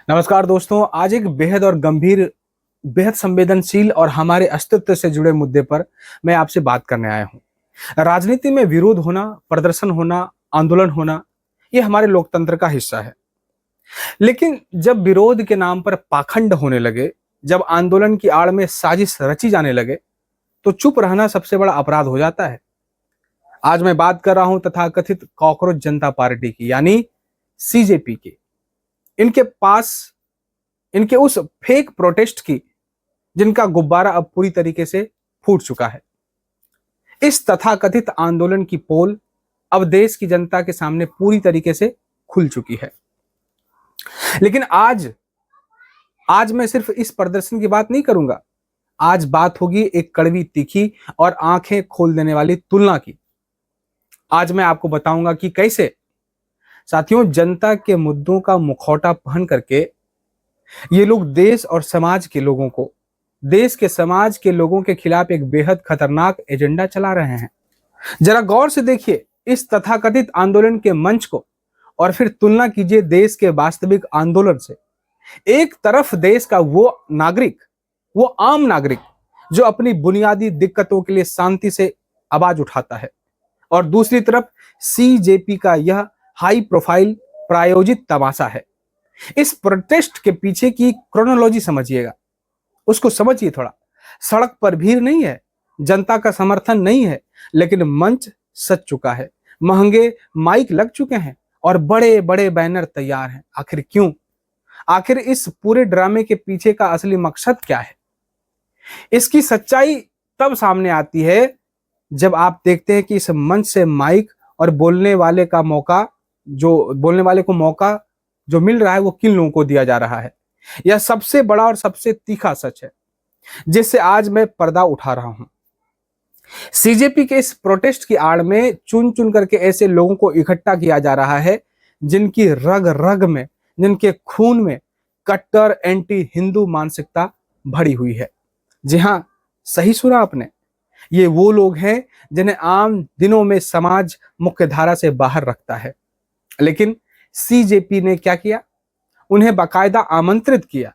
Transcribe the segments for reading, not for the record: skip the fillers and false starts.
नमस्कार दोस्तों। आज एक बेहद और गंभीर, बेहद संवेदनशील और हमारे अस्तित्व से जुड़े मुद्दे पर मैं आपसे बात करने आया हूं। राजनीति में विरोध होना, प्रदर्शन होना, आंदोलन होना, ये हमारे लोकतंत्र का हिस्सा है। लेकिन जब विरोध के नाम पर पाखंड होने लगे, जब आंदोलन की आड़ में साजिश रची जाने लगे, तो चुप रहना सबसे बड़ा अपराध हो जाता है। आज मैं बात कर रहा हूं तथाकथित कॉकरोच जनता पार्टी की, यानी सीजेपी की। इनके पास इनके उस फेक प्रोटेस्ट की, जिनका गुब्बारा अब पूरी तरीके से फूट चुका है। इस तथाकथित आंदोलन की पोल अब देश की जनता के सामने पूरी तरीके से खुल चुकी है। लेकिन आज आज मैं सिर्फ इस प्रदर्शन की बात नहीं करूंगा। आज बात होगी एक कड़वी तीखी और आंखें खोल देने वाली तुलना की। आज मैं आपको बताऊंगा कि कैसे साथियों, जनता के मुद्दों का मुखौटा पहन करके ये लोग देश और समाज के लोगों को, देश के समाज के लोगों के खिलाफ एक बेहद खतरनाक एजेंडा चला रहे हैं। जरा गौर से देखिए इस तथाकथित आंदोलन के मंच को और फिर तुलना कीजिए देश के वास्तविक आंदोलन से। एक तरफ देश का वो नागरिक, वो आम नागरिक जो अपनी बुनियादी दिक्कतों के लिए शांति से आवाज उठाता है, और दूसरी तरफ सीजेपी का यह हाई प्रोफाइल प्रायोजित तमाशा है। इस प्रोटेस्ट के पीछे की क्रोनोलॉजी समझिएगा, उसको समझिए थोड़ा। सड़क पर भीड़ नहीं है, जनता का समर्थन नहीं है, लेकिन मंच सज चुका है, महंगे माइक लग चुके हैं और बड़े बड़े बैनर तैयार हैं। आखिर क्यों? आखिर इस पूरे ड्रामे के पीछे का असली मकसद क्या है? इसकी सच्चाई तब सामने आती है जब आप देखते हैं कि इस मंच से माइक और बोलने वाले को मौका जो मिल रहा है वो किन लोगों को दिया जा रहा है। यह सबसे बड़ा और सबसे तीखा सच है जिससे आज मैं पर्दा उठा रहा हूं। सीजेपी के इस प्रोटेस्ट की आड़ में चुन चुन करके ऐसे लोगों को इकट्ठा किया जा रहा है जिनकी रग रग में, जिनके खून में कट्टर एंटी हिंदू मानसिकता भरी हुई है। जी हां, सही सुना आपने। ये वो लोग हैं जिन्हें आम दिनों में समाज मुख्यधारा से बाहर रखता है, लेकिन सीजेपी ने क्या किया? उन्हें बाकायदा आमंत्रित किया,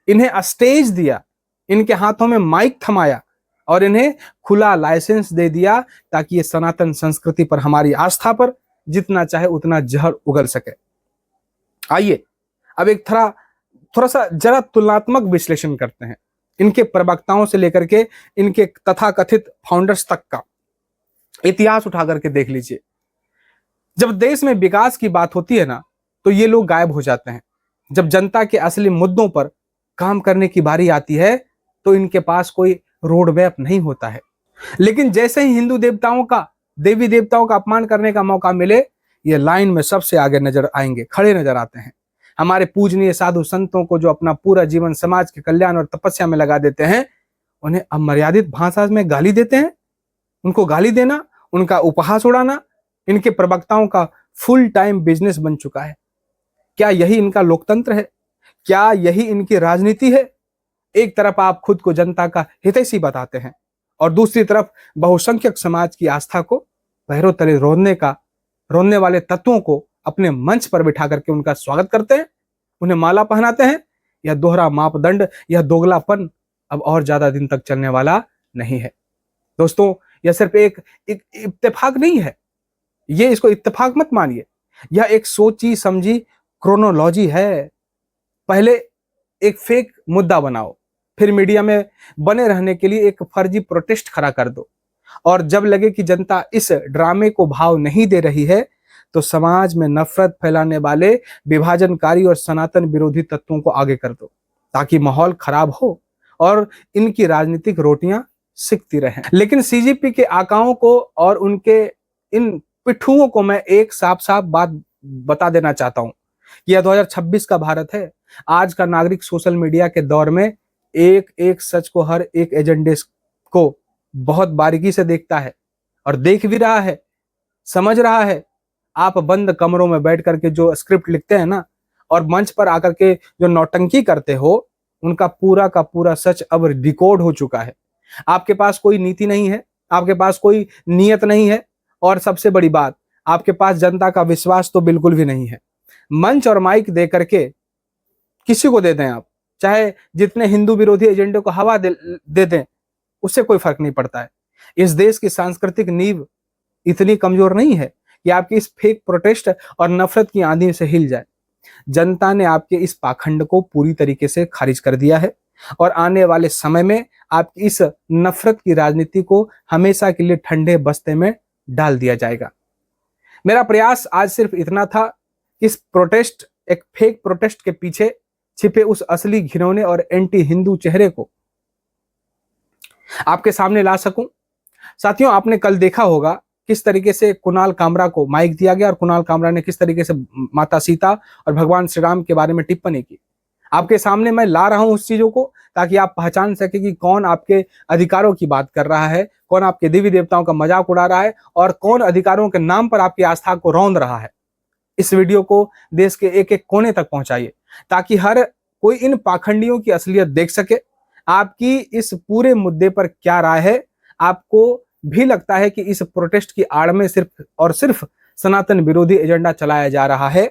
इन्हें स्टेज दिया, इनके हाथों में माइक थमाया और इन्हें खुला लाइसेंस दे दिया ताकि ये सनातन संस्कृति पर, हमारी आस्था पर जितना चाहे उतना जहर उगल सके। आइए अब एक थोड़ा सा जरा तुलनात्मक विश्लेषण करते हैं इनके प्रवक्ताओं से लेकर के इनके तथाकथित फाउंडर्स तक का इतिहास उठा करके देख लीजिए। जब देश में विकास की बात होती है ना, तो ये लोग गायब हो जाते हैं। जब जनता के असली मुद्दों पर काम करने की बारी आती है तो इनके पास कोई रोड मैप नहीं होता है। लेकिन जैसे ही हिंदू देवी देवताओं का अपमान करने का मौका मिले, ये लाइन में सबसे आगे नजर आएंगे, खड़े नजर आते हैं। हमारे पूजनीय साधु संतों को जो अपना पूरा जीवन समाज के कल्याण और तपस्या में लगा देते हैं, उन्हें अमर्यादित भाषा में गाली देते हैं। उनको गाली देना, उनका उपहास उड़ाना इनके प्रवक्ताओं का फुल टाइम बिजनेस बन चुका है। क्या यही इनका लोकतंत्र है? क्या यही इनकी राजनीति है? एक तरफ आप खुद को जनता का हितैषी बताते हैं और दूसरी तरफ बहुसंख्यक समाज की आस्था को पैरों तले रोने वाले तत्वों को अपने मंच पर बिठा करके उनका स्वागत करते हैं, उन्हें माला पहनाते हैं। यह दोहरा मापदंड, यह दोगलापन अब और ज्यादा दिन तक चलने वाला नहीं है। दोस्तों, यह सिर्फ एक इत्तेफाक नहीं है, ये इसको इत्तेफाक मत मानिए। यह एक सोची समझी क्रोनोलॉजी है। पहले एक फेक मुद्दा बनाओ, फिर मीडिया में बने रहने के लिए एक फर्जी प्रोटेस्ट खड़ा कर दो, और जब लगे कि जनता इस ड्रामे को भाव नहीं दे रही है तो समाज में नफरत फैलाने वाले विभाजनकारी और सनातन विरोधी तत्वों को आगे कर दो, ताकि माहौल खराब हो और इनकी राजनीतिक रोटियां सिकती रहें। लेकिन सीजेपी के आकाओं को और उनके इन पिट्ठुओं को मैं एक साफ साफ बात बता देना चाहता हूं कि यह 2026 का भारत है। आज का नागरिक सोशल मीडिया के दौर में एक एक सच को, हर एक एजेंडे को बहुत बारीकी से देखता है और देख भी रहा है, समझ रहा है। आप बंद कमरों में बैठ करके जो स्क्रिप्ट लिखते हैं ना, और मंच पर आकर के जो नौटंकी करते हो, उनका पूरा का पूरा सच अब डिकोड हो चुका है। आपके पास कोई नीति नहीं है, आपके पास कोई नियत नहीं है, और सबसे बड़ी बात, आपके पास जनता का विश्वास तो बिल्कुल भी नहीं है। मंच और माइक दे करके किसी को दे दें आप, चाहे जितने हिंदू विरोधी एजेंडे को हवा दे दें, उससे कोई फर्क नहीं पड़ता है। इस देश की सांस्कृतिक नींव इतनी कमजोर नहीं है कि आपकी इस फेक प्रोटेस्ट और नफरत की आंधी से हिल जाए। जनता ने आपके इस पाखंड को पूरी तरीके से खारिज कर दिया है और आने वाले समय में आपकी इस नफरत की राजनीति को हमेशा के लिए ठंडे बस्ते में डाल दिया जाएगा। मेरा प्रयास आज सिर्फ इतना था कि इस प्रोटेस्ट, एक फेक प्रोटेस्ट के पीछे छिपे उस असली घिनौने और एंटी हिंदू चेहरे को आपके सामने ला सकूं। साथियों, आपने कल देखा होगा किस तरीके से कुणाल कामरा को माइक दिया गया और कुणाल कामरा ने किस तरीके से माता सीता और भगवान श्री राम के बारे में टिप्पणी की। आपके सामने मैं ला रहा हूं उस चीजों को ताकि आप पहचान सके कि कौन आपके अधिकारों की बात कर रहा है, कौन आपके देवी देवताओं का मजाक उड़ा रहा है और कौन अधिकारों के नाम पर आपकी आस्था को रौंद रहा है। इस वीडियो को देश के एक एक कोने तक पहुंचाइए ताकि हर कोई इन पाखंडियों की असलियत देख सके। आपकी इस पूरे मुद्दे पर क्या राय है? आपको भी लगता है कि इस प्रोटेस्ट की आड़ में सिर्फ और सिर्फ सनातन विरोधी एजेंडा चलाया जा रहा है?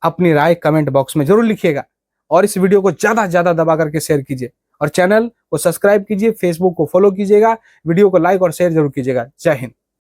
अपनी राय कमेंट बॉक्स में जरूर लिखिएगा और इस वीडियो को ज्यादा से ज्यादा दबा करके शेयर कीजिए और चैनल को सब्सक्राइब कीजिए, फेसबुक को फॉलो कीजिएगा, वीडियो को लाइक और शेयर जरूर कीजिएगा। जय हिंद।